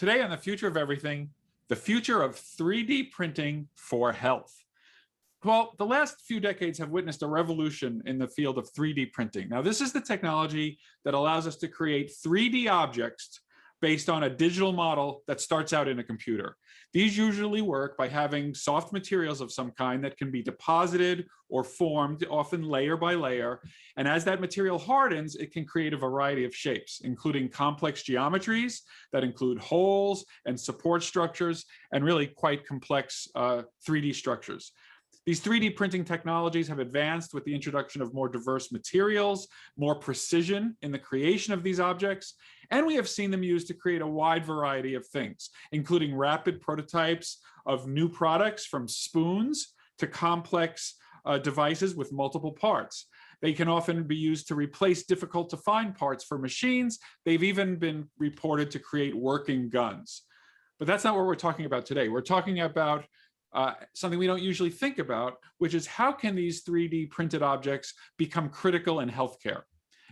Today on The Future of Everything, the future of 3D printing for health. Well, the last few decades have witnessed a revolution in the field of 3D printing. Now, this is the technology that allows us to create 3D objects based on a digital model that starts out in a computer. These usually work by having soft materials of some kind that can be deposited or formed, often layer by layer. And as that material hardens, it can create a variety of shapes, including complex geometries that include holes and support structures, and really quite complex 3D structures. These 3D printing technologies have advanced with the introduction of more diverse materials, more precision in the creation of these objects, and we have seen them used to create a wide variety of things, including rapid prototypes of new products, from spoons to complex devices with multiple parts. They can often be used to replace difficult to find parts for machines. They've even been reported to create working guns. But that's not what we're talking about today. We're talking about something we don't usually think about, which is how can these 3D printed objects become critical in healthcare?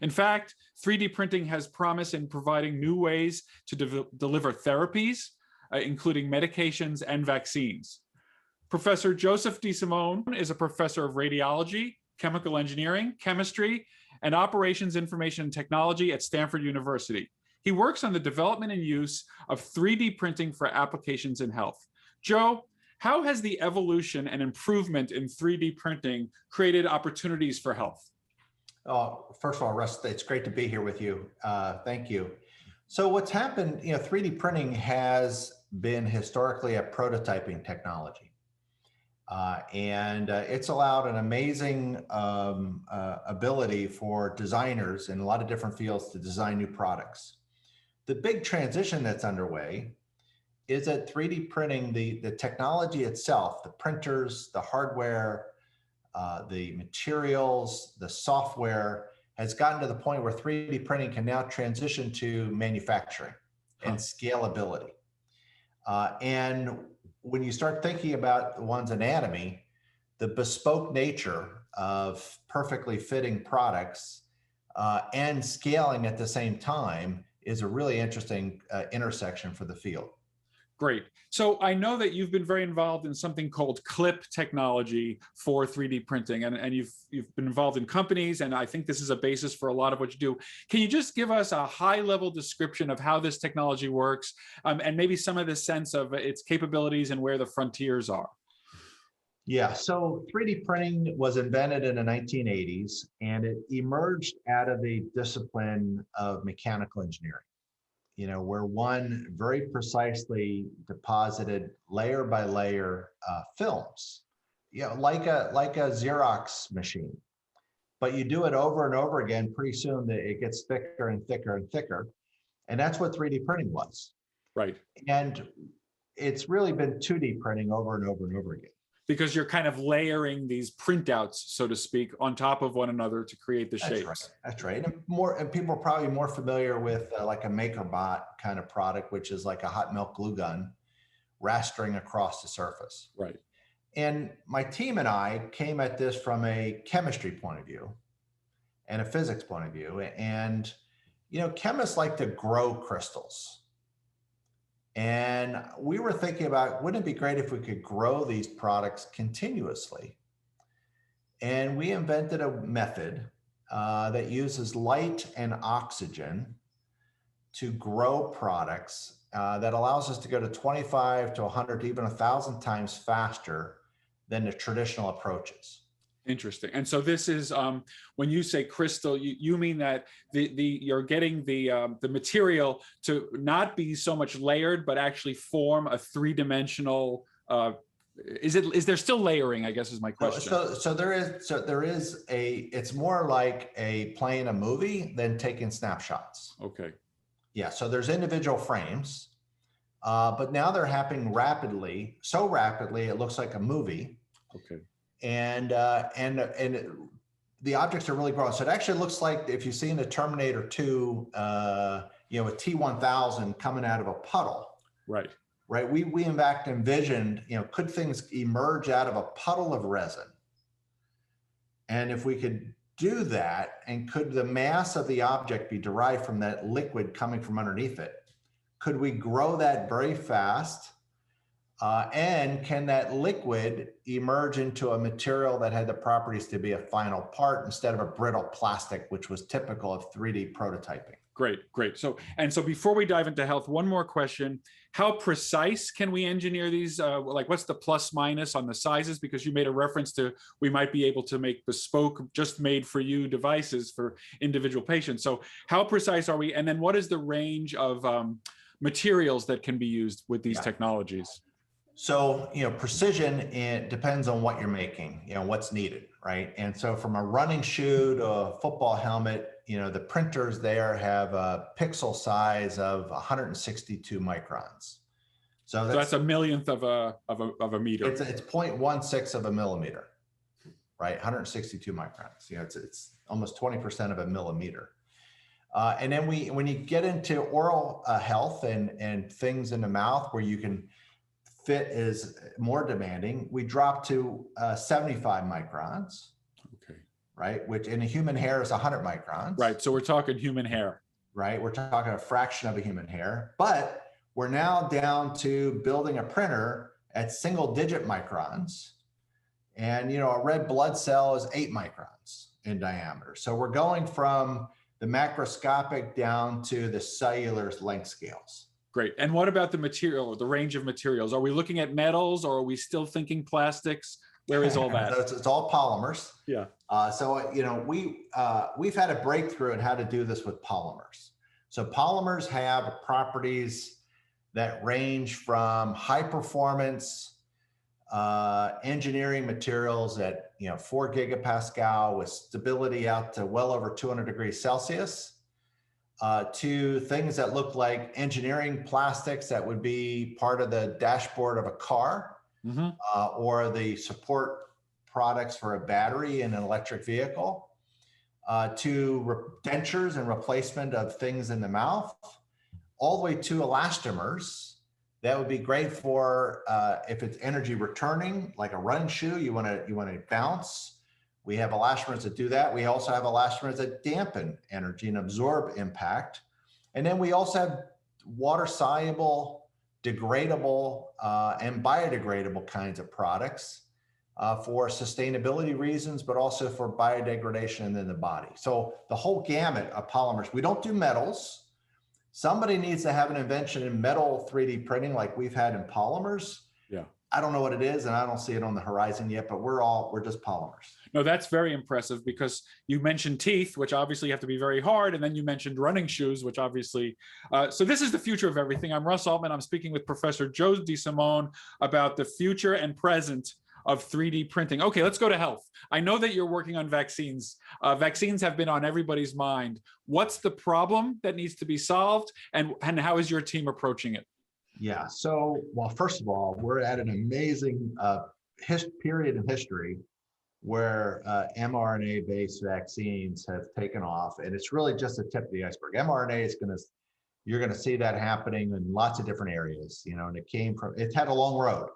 In fact, 3D printing has promise in providing new ways to deliver therapies, including medications and vaccines. Professor Joseph DeSimone is a professor of radiology, chemical engineering, chemistry, and operations information and technology at Stanford University. He works on the development and use of 3D printing for applications in health. Joe, how has the evolution and improvement in 3D printing created opportunities for health? First of all, Russ, it's great to be here with you. Thank you. So what's happened, 3D printing has been historically a prototyping technology. And it's allowed an amazing ability for designers in a lot of different fields to design new products. The big transition that's underway is that 3D printing, the technology itself, the printers, the hardware, the materials, the software, has gotten to the point where 3D printing can now transition to manufacturing and scalability. And when you start thinking about one's anatomy, the bespoke nature of perfectly fitting products and scaling at the same time is a really interesting intersection for the field. Great. So I know that you've been very involved in something called clip technology for 3D printing, and you've been involved in companies, and I think this is a basis for a lot of what you do. Can you just give us a high-level description of how this technology works, and maybe some of the sense of its capabilities and where the frontiers are? Yeah, so 3D printing was invented in the 1980s, and it emerged out of the discipline of mechanical engineering. Where one very precisely deposited layer by layer films, like a Xerox machine. But you do it over and over again, pretty soon it gets thicker and thicker and thicker. And that's what 3D printing was. Right. And it's really been 2D printing over and over and over again. Because you're kind of layering these printouts, so to speak, on top of one another to create the shapes. Right. That's right. And people are probably more familiar with like a MakerBot kind of product, which is like a hot melt glue gun rastering across the surface. Right. And my team and I came at this from a chemistry point of view and a physics point of view. And, chemists like to grow crystals. And we were thinking about, wouldn't it be great if we could grow these products continuously? And we invented a method that uses light and oxygen to grow products that allows us to go to 25 to 100 to even 1,000 times faster than the traditional approaches. Interesting. And so this is when you say crystal, you mean that you're getting the material to not be so much layered, but actually form a three-dimensional. Is there still layering, I guess, is my question. So there is it's more like playing a movie than taking snapshots. Okay. Yeah. So there's individual frames, but now they're happening rapidly, so rapidly it looks like a movie. Okay. And the objects are really growing. So it actually looks like, if you've seen the Terminator 2, a T-1000 coming out of a puddle. Right. Right. We in fact envisioned, could things emerge out of a puddle of resin? And if we could do that, and could the mass of the object be derived from that liquid coming from underneath it, could we grow that very fast? And can that liquid emerge into a material that had the properties to be a final part instead of a brittle plastic, which was typical of 3D prototyping? Great, great. So before we dive into health, one more question. How precise can we engineer these? Like what's the plus minus on the sizes? Because you made a reference to, we might be able to make bespoke, just made for you devices for individual patients. So how precise are we? And then what is the range of materials that can be used with these technologies? So, precision, it depends on what you're making, what's needed, right? And so from a running shoe to a football helmet, the printers there have a pixel size of 162 microns. So that's a millionth of a meter. It's 0.16 of a millimeter, right? 162 microns. It's almost 20% of a millimeter. And then when you get into oral health and things in the mouth where you can fit is more demanding, we drop to 75 microns. Okay. Right, which in a human hair is 100 microns. Right, so we're talking human hair. Right, we're talking a fraction of a human hair, but we're now down to building a printer at single-digit microns, and a red blood cell is 8 microns in diameter. So we're going from the macroscopic down to the cellular length scales. Great. And what about the material, the range of materials? Are we looking at metals, or are we still thinking plastics? Where is all that? It's all polymers. Yeah. We've had a breakthrough in how to do this with polymers. So polymers have properties that range from high performance engineering materials at 4 gigapascal with stability out to well over 200 degrees Celsius. To things that look like engineering plastics that would be part of the dashboard of a car, or the support products for a battery in an electric vehicle, to dentures and replacement of things in the mouth, all the way to elastomers. That would be great for if it's energy returning, like a running shoe, you want to bounce. We have elastomers that do that. We also have elastomers that dampen energy and absorb impact. And then we also have water-soluble, degradable, and biodegradable kinds of products for sustainability reasons, but also for biodegradation in the body. So the whole gamut of polymers. We don't do metals. Somebody needs to have an invention in metal 3D printing like we've had in polymers. Yeah. I don't know what it is, and I don't see it on the horizon yet, but we're just polymers. No, that's very impressive, because you mentioned teeth, which obviously have to be very hard, and then you mentioned running shoes, which obviously, so this is the future of everything. I'm Russ Altman. I'm speaking with Professor Joseph DeSimone about the future and present of 3D printing. Okay, let's go to health. I know that you're working on vaccines. Vaccines have been on everybody's mind. What's the problem that needs to be solved, and how is your team approaching it? Yeah, so, well, first of all, we're at an amazing period in history where mRNA-based vaccines have taken off, and it's really just the tip of the iceberg. mRNA you're going to see that happening in lots of different areas, and it's had a long road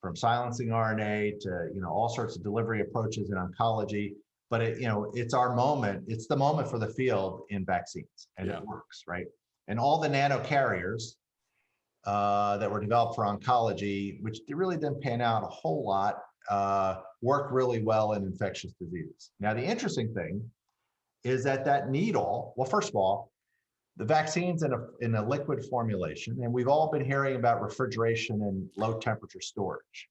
from silencing RNA to, all sorts of delivery approaches in oncology, but it's our moment. It's the moment for the field in vaccines, and it works, right? And all the nanocarriers that were developed for oncology, which really didn't pan out a whole lot, work really well in infectious diseases. Now, the interesting thing is that needle, well, first of all, the vaccine's in a liquid formulation, and we've all been hearing about refrigeration and low temperature storage.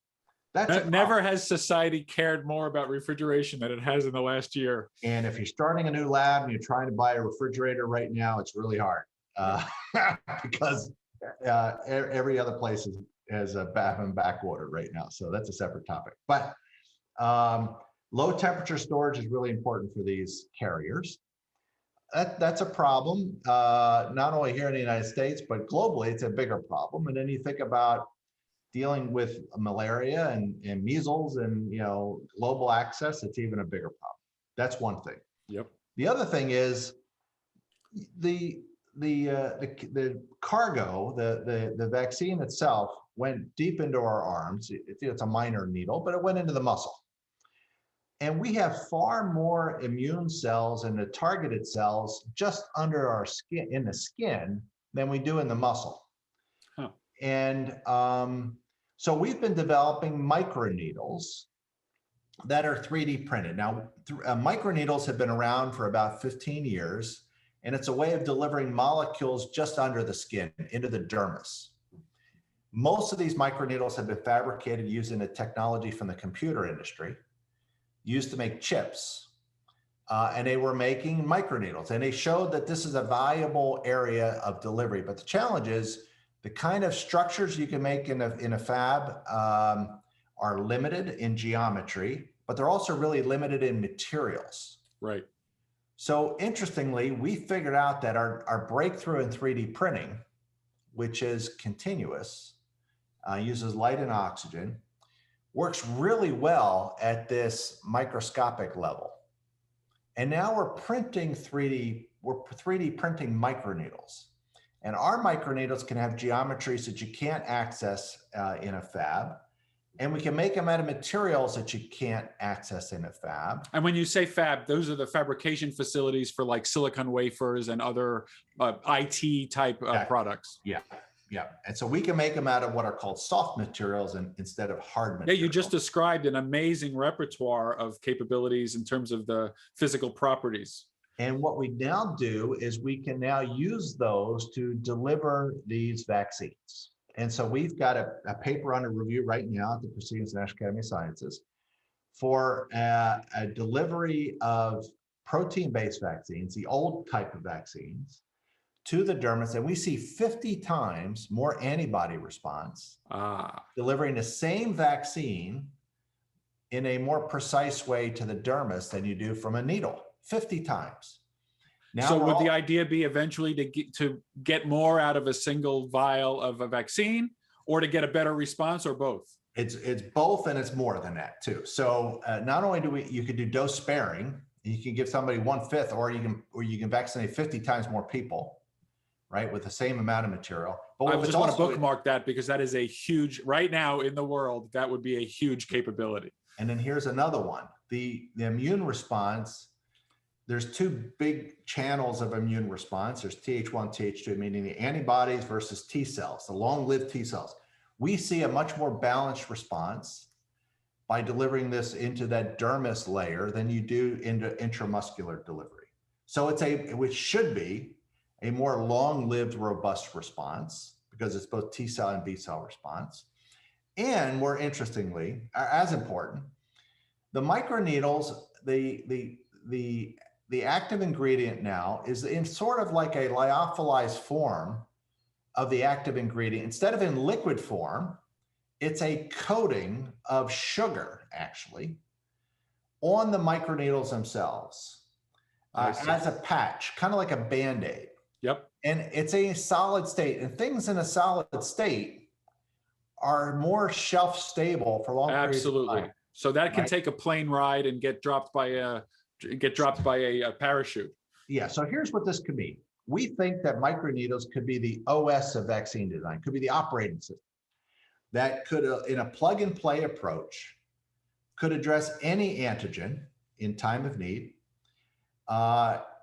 Never has society cared more about refrigeration than it has in the last year. And if you're starting a new lab and you're trying to buy a refrigerator right now, it's really hard because every other place has a bath and backwater right now. So that's a separate topic. But low temperature storage is really important for these carriers. That's a problem, not only here in the United States, but globally, it's a bigger problem. And then you think about dealing with malaria and measles and global access, it's even a bigger problem. That's one thing. Yep. The other thing is the cargo, the vaccine itself went deep into our arms. It's a minor needle, but it went into the muscle. And we have far more immune cells and the targeted cells just under our skin, in the skin, than we do in the muscle. And so we've been developing microneedles that are 3D printed. Now, microneedles have been around for about 15 years, and it's a way of delivering molecules just under the skin, into the dermis. Most of these microneedles have been fabricated using a technology from the computer industry, used to make chips. And they were making microneedles, and they showed that this is a valuable area of delivery. But the challenge is the kind of structures you can make in a fab are limited in geometry, but they're also really limited in materials. Right. So interestingly, we figured out that our breakthrough in 3D printing, which is continuous, uses light and oxygen, works really well at this microscopic level. And now we're 3D printing microneedles. And our microneedles can have geometries that you can't access in a fab. And we can make them out of materials that you can't access in a fab. And when you say fab, those are the fabrication facilities for like silicon wafers and other IT type products. Yeah. Yeah. And so we can make them out of what are called soft materials instead of hard materials. Yeah, you just described an amazing repertoire of capabilities in terms of the physical properties. And what we now do is we can now use those to deliver these vaccines. And so we've got a paper under review right now at the Proceedings of the National Academy of Sciences for a delivery of protein-based vaccines, the old type of vaccines, to the dermis, and we see 50 times more antibody response, delivering the same vaccine in a more precise way to the dermis than you do from a needle, 50 times. Now, so would the idea be eventually to get more out of a single vial of a vaccine, or to get a better response, or both? It's both, and it's more than that too. So not only you could do dose sparing, you can give somebody 1/5, or you can vaccinate 50 times more people, right, with the same amount of material. But I just want to bookmark that, because that is a huge, right now in the world, that would be a huge capability. And then here's another one. The immune response, there's two big channels of immune response. There's Th1, Th2, meaning the antibodies versus T cells, the long-lived T cells. We see a much more balanced response by delivering this into that dermis layer than you do into intramuscular delivery. So which should be a more long-lived, robust response, because it's both T cell and B cell response. And more interestingly, as important, the microneedles, the active ingredient now is in sort of like a lyophilized form of the active ingredient. Instead of in liquid form, it's a coating of sugar, actually, on the microneedles themselves as a patch, kind of like a Band-Aid. Yep. And it's a solid state, and things in a solid state are more shelf stable for long periods of time. So that can take a plane ride and get dropped by a parachute. Yeah. So here's what this could mean. We think that microneedles could be the OS of vaccine design, could be the operating system that could, in a plug and play approach, could address any antigen in time of need.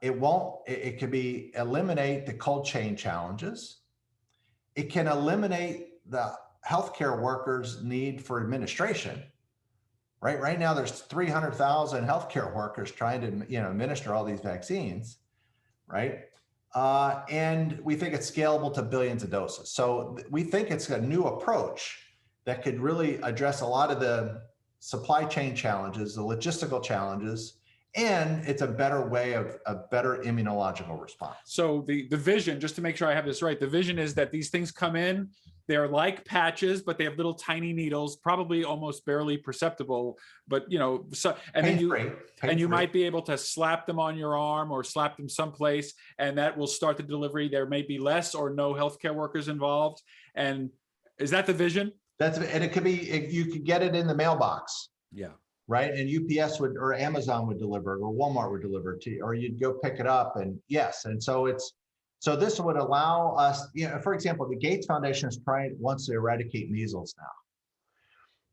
It could eliminate the cold chain challenges. It can eliminate the healthcare workers' need for administration. Right now, there's 300,000 healthcare workers trying to administer all these vaccines, right? And we think it's scalable to billions of doses. So we think it's a new approach that could really address a lot of the supply chain challenges, the logistical challenges, and it's a better way of a better immunological response. So the vision, just to make sure I have this right, the vision is that these things come in, they're like patches, but they have little tiny needles, probably almost barely perceptible, but then you might be able to slap them on your arm or slap them someplace, and that will start the delivery. There may be less or no healthcare workers involved. And is that the vision? And it could be, you could get it in the mailbox. Yeah. Right. And UPS or Amazon would deliver it, or Walmart would deliver it to you, or you'd go pick it up. And yes. And so this would allow us, for example, the Gates Foundation wants to eradicate measles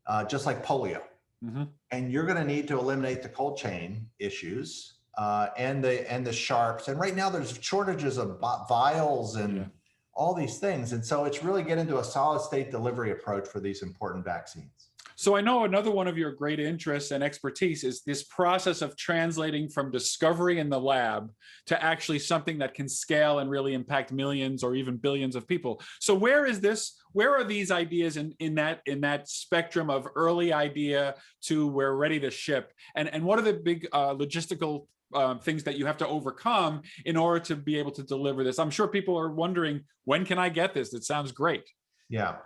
now, just like polio. Mm-hmm. And you're going to need to eliminate the cold chain issues and the sharps. And right now there's shortages of vials and all these things. And so it's really getting to a solid state delivery approach for these important vaccines. So I know another one of your great interests and expertise is this process of translating from discovery in the lab to actually something that can scale and really impact millions or even billions of people. So where are these ideas in that spectrum of early idea to we're ready to ship? And what are the big logistical things that you have to overcome in order to be able to deliver this? I'm sure people are wondering, when can I get this? It sounds great. Yeah.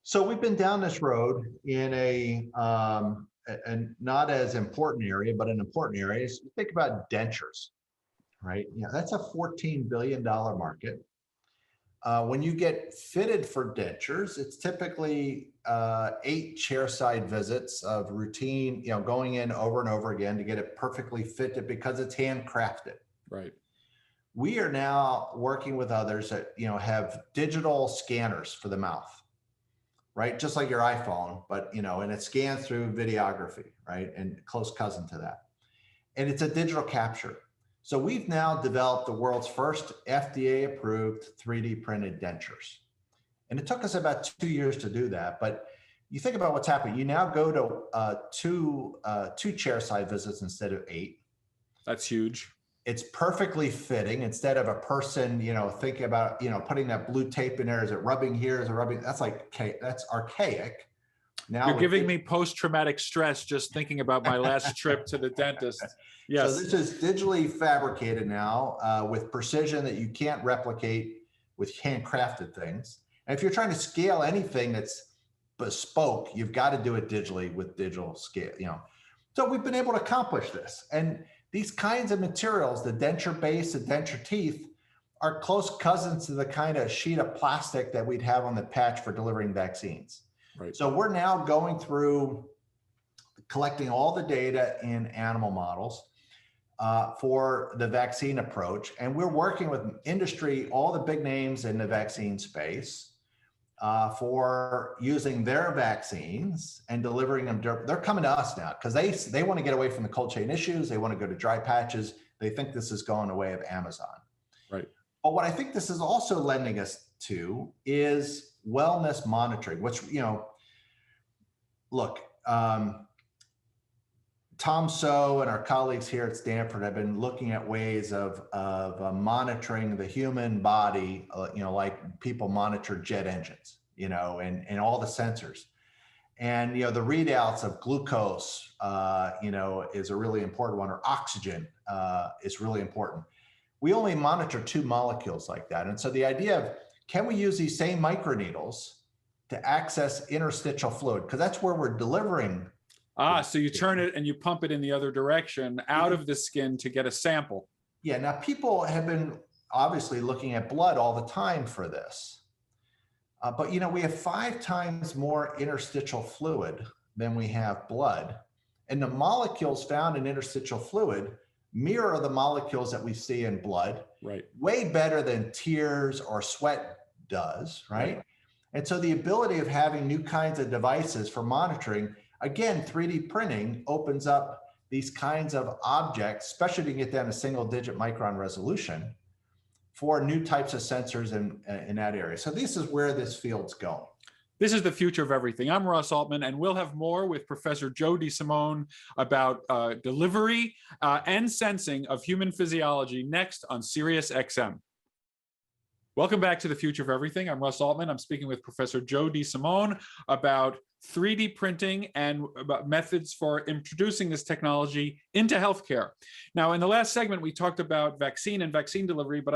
So we've been down this road in a not as important area, but an important area. Is think about dentures, right? Yeah, that's a $14 billion market. When you get fitted for dentures, it's typically 8 chairside visits of routine, going in over and over again to get it perfectly fitted because it's handcrafted. Right. We are now working with others that have digital scanners for the mouth. Right, just like your iPhone, but and it scans through videography, right, and close cousin to that. And it's a digital capture. So we've now developed the world's first FDA-approved 3D printed dentures. And it took us about 2 years to do that. But you think about what's happening. You now go to two chairside visits instead of 8. That's huge. It's perfectly fitting instead of a person, thinking about, putting that blue tape in there. Is it rubbing here? Is it rubbing? That's archaic. Now you're giving me post-traumatic stress just thinking about my last trip to the dentist. Yes. So this is digitally fabricated now with precision that you can't replicate with handcrafted things. And if you're trying to scale anything that's bespoke, you've got to do it digitally with digital scale, So we've been able to accomplish this. And these kinds of materials, the denture base, the denture teeth, are close cousins to the kind of sheet of plastic that we'd have on the patch for delivering vaccines. Right. So we're now going through collecting all the data in animal models for the vaccine approach. And we're working with industry, all the big names in the vaccine space, for using their vaccines and delivering them. They're coming to us now because they want to get away from the cold chain issues. They want to go to dry patches. They think this is going the way of Amazon. Right. But what I think this is also lending us to is wellness monitoring, which, look, Tom So and our colleagues here at Stanford have been looking at ways of monitoring the human body, like people monitor jet engines, and all the sensors. And, the readouts of glucose, is a really important one, or oxygen is really important. We only monitor 2 molecules like that. And so the idea of, can we use these same microneedles to access interstitial fluid? Because that's where we're delivering. So you turn it and you pump it in the other direction out of the skin to get a sample. Yeah, now people have been obviously looking at blood all the time for this. But we have 5 times more interstitial fluid than we have blood. And the molecules found in interstitial fluid mirror the molecules that we see in blood. Right. Way better than tears or sweat does, right? And so the ability of having new kinds of devices for monitoring, again, 3D printing opens up these kinds of objects, especially to get down to single-digit micron resolution, for new types of sensors in that area. So this is where this field's going. This is the future of everything. I'm Russ Altman, and we'll have more with Professor Joe DeSimone about delivery and sensing of human physiology next on Sirius XM. Welcome back to the future of everything. I'm Russ Altman. I'm speaking with Professor Joe DeSimone about 3D printing and about methods for introducing this technology into healthcare. Now, in the last segment, we talked about vaccine and vaccine delivery, but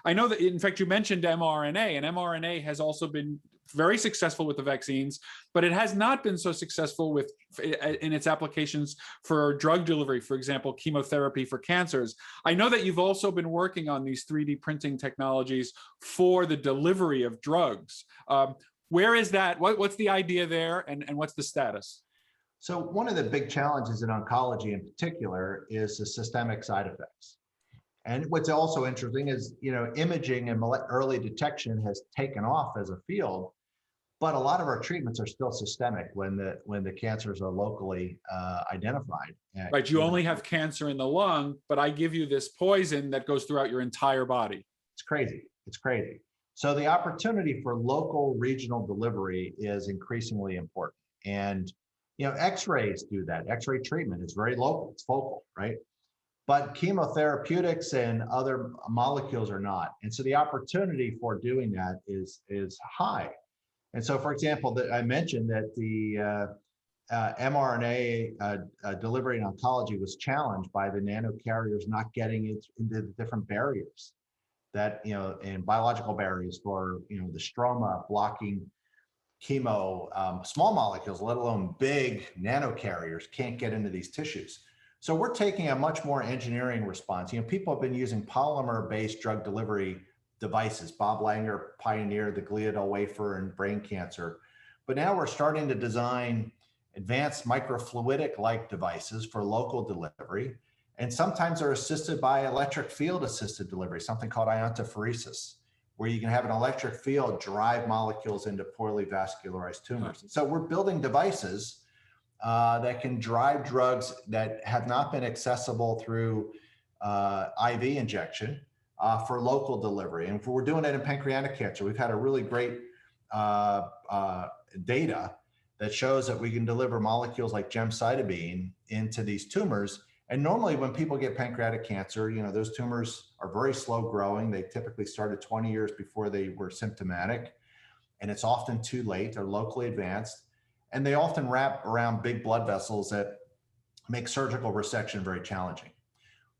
I know that, in fact, you mentioned mRNA, and mRNA has also been very successful with the vaccines, but it has not been so successful in its applications for drug delivery, for example, chemotherapy for cancers. I know that you've also been working on these 3D printing technologies for the delivery of drugs. Where is that? What's the idea there, and what's the status? So one of the big challenges in oncology in particular is the systemic side effects. And what's also interesting is, imaging and early detection has taken off as a field, but a lot of our treatments are still systemic when the cancers are locally identified. Right, you only have cancer in the lung, but I give you this poison that goes throughout your entire body. It's crazy. It's crazy. So the opportunity for local regional delivery is increasingly important. And, X-rays do that. X-ray treatment is very local, it's focal, right? But chemotherapeutics and other molecules are not. And so the opportunity for doing that is high. And so, for example, I mentioned that the mRNA delivery in oncology was challenged by the nanocarriers not getting it into the different barriers that, and biological barriers for, the stroma blocking chemo, small molecules, let alone big nanocarriers, can't get into these tissues. So we're taking a much more engineering response. People have been using polymer-based drug delivery devices. Bob Langer pioneered the gliadal wafer in brain cancer. But now we're starting to design advanced microfluidic-like devices for local delivery. And sometimes they're assisted by electric field assisted delivery, something called iontophoresis, where you can have an electric field drive molecules into poorly vascularized tumors. And so we're building devices that can drive drugs that have not been accessible through IV injection for local delivery. And we're doing it in pancreatic cancer. We've had a really great data that shows that we can deliver molecules like gemcitabine into these tumors. And normally when people get pancreatic cancer, those tumors are very slow growing. They typically started 20 years before they were symptomatic. And it's often too late. They're locally advanced. And they often wrap around big blood vessels that make surgical resection very challenging.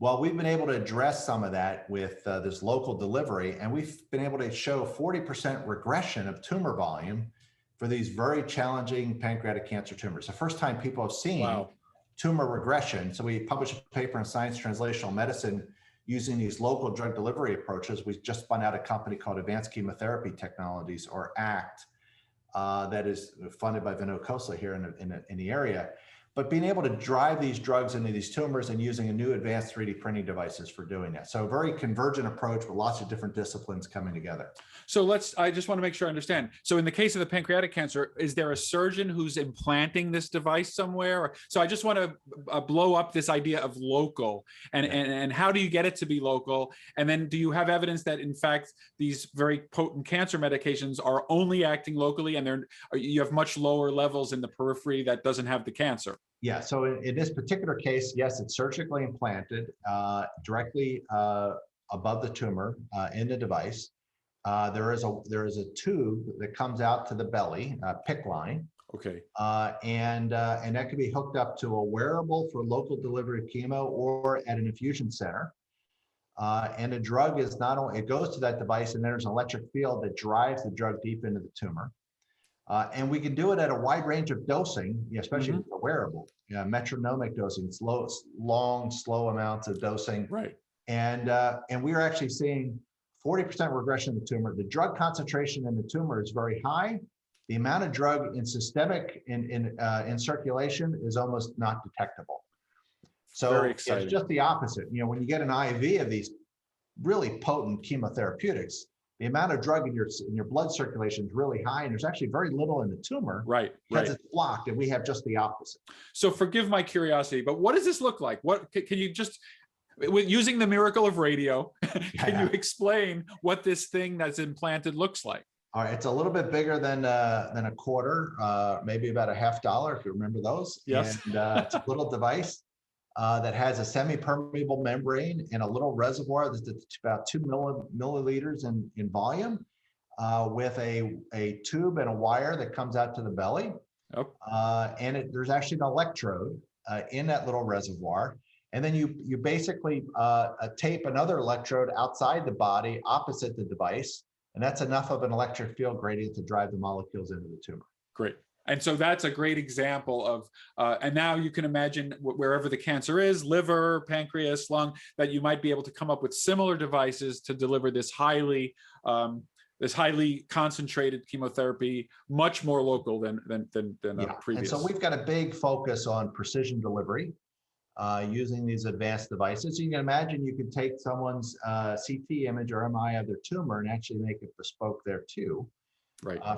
Well, we've been able to address some of that with this local delivery, and we've been able to show 40% regression of tumor volume for these very challenging pancreatic cancer tumors. The first time people have seen tumor regression. So we published a paper in Science Translational Medicine using these local drug delivery approaches. We just spun out a company called Advanced Chemotherapy Technologies, or ACT, that is funded by Vinod Khosla here in the area. But being able to drive these drugs into these tumors and using a new advanced 3D printing devices for doing that. So a very convergent approach with lots of different disciplines coming together. So I just want to make sure I understand. So in the case of the pancreatic cancer, is there a surgeon who's implanting this device somewhere? So I just want to blow up this idea of local and how do you get it to be local? And then do you have evidence that in fact, these very potent cancer medications are only acting locally and you have much lower levels in the periphery that doesn't have the cancer? Yeah, so in this particular case, yes, it's surgically implanted directly above the tumor in the device. There is a tube that comes out to the belly, PICC line. Okay. And that can be hooked up to a wearable for local delivery of chemo or at an infusion center. And the drug is not only, it goes to that device and there's an electric field that drives the drug deep into the tumor. And we can do it at a wide range of dosing, especially with the wearable, metronomic dosing. It's long, slow amounts of dosing. Right. And we are actually seeing 40% regression in the tumor. The drug concentration in the tumor is very high. The amount of drug in systemic in circulation is almost not detectable. So it's just the opposite. When you get an IV of these really potent chemotherapeutics, the amount of drug in your blood circulation is really high, and there's actually very little in the tumor, because it's blocked, and we have just the opposite. So forgive my curiosity, but what does this look like? What can you just, using the miracle of radio, can you explain what this thing that's implanted looks like? All right, it's a little bit bigger than a quarter, maybe about $50, if you remember those. Yes. And it's a little device that has a semi-permeable membrane and a little reservoir that's about 2 milliliters in volume, with a tube and a wire that comes out to the belly. And there's actually an electrode in that little reservoir. And then you basically tape another electrode outside the body opposite the device. And that's enough of an electric field gradient to drive the molecules into the tumor. Great. And so that's a great example of, and now you can imagine wherever the cancer is, liver, pancreas, lung, that you might be able to come up with similar devices to deliver this highly concentrated chemotherapy, much more local than previous. And so we've got a big focus on precision delivery using these advanced devices. So you can imagine you could take someone's CT image or MRI of their tumor and actually make it bespoke there too.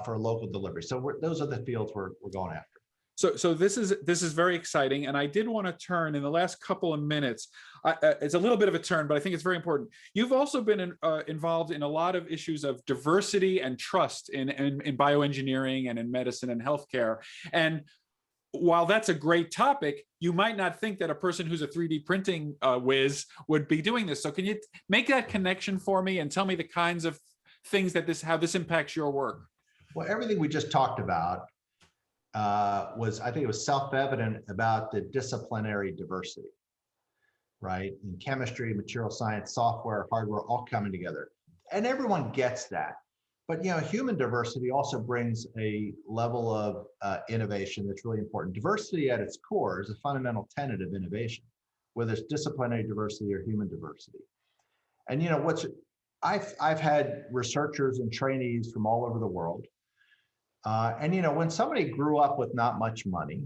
For local delivery. So those are the fields we're going after. So this is very exciting, and I did want to turn in the last couple of minutes. It's a little bit of a turn, but I think it's very important. You've also been involved in a lot of issues of diversity and trust in bioengineering and in medicine and healthcare. And while that's a great topic, you might not think that a person who's a 3D printing whiz would be doing this. So can you make that connection for me and tell me the kinds of things that how this impacts your work? Well, everything we just talked about I think it was self-evident about the disciplinary diversity, right? In chemistry, material science, software, hardware, all coming together. And everyone gets that. But human diversity also brings a level of innovation that's really important. Diversity at its core is a fundamental tenet of innovation, whether it's disciplinary diversity or human diversity. And I've had researchers and trainees from all over the world. When somebody grew up with not much money,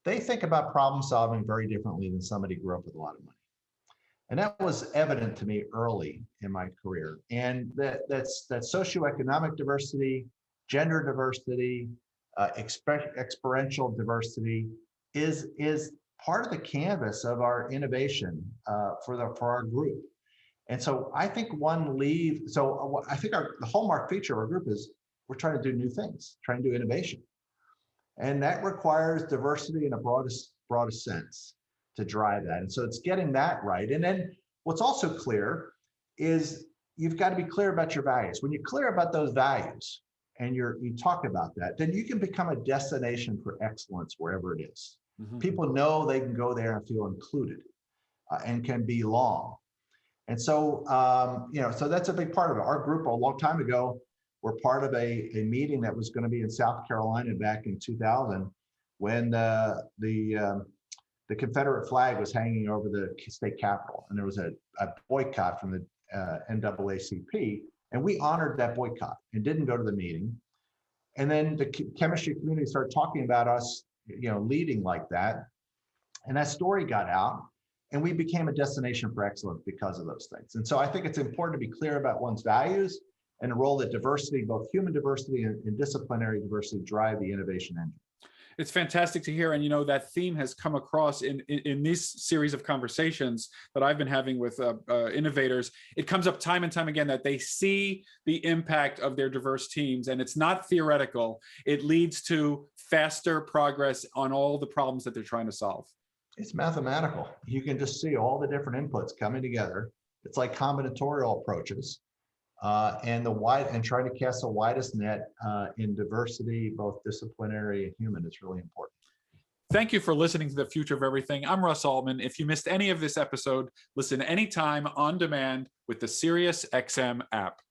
they think about problem solving very differently than somebody who grew up with a lot of money. And that was evident to me early in my career. And that's socioeconomic diversity, gender diversity, experiential diversity is part of the canvas of our innovation for our group. And so I think the hallmark feature of our group is we're trying to do new things, trying to do innovation. And that requires diversity in a broadest sense to drive that. And so it's getting that right. And then what's also clear is you've got to be clear about your values. When you're clear about those values and you talk about that, then you can become a destination for excellence wherever it is. Mm-hmm. People know they can go there and feel included and can belong. And so, so that's a big part of it. Our group a long time ago, we're part of a meeting that was going to be in South Carolina back in 2000 when the Confederate flag was hanging over the state capitol. And there was a boycott from the NAACP. And we honored that boycott and didn't go to the meeting. And then the chemistry community started talking about us, leading like that. And that story got out. And we became a destination for excellence because of those things. And so I think it's important to be clear about one's values and the role that diversity, both human diversity and disciplinary diversity, drive the innovation engine. It's fantastic to hear. And, that theme has come across in this series of conversations that I've been having with innovators. It comes up time and time again that they see the impact of their diverse teams, and it's not theoretical. It leads to faster progress on all the problems that they're trying to solve. It's mathematical. You can just see all the different inputs coming together. It's like combinatorial approaches. And trying to cast the widest net in diversity, both disciplinary and human, is really important. Thank you for listening to The Future of Everything. I'm Russ Altman. If you missed any of this episode, listen anytime on demand with the SiriusXM app.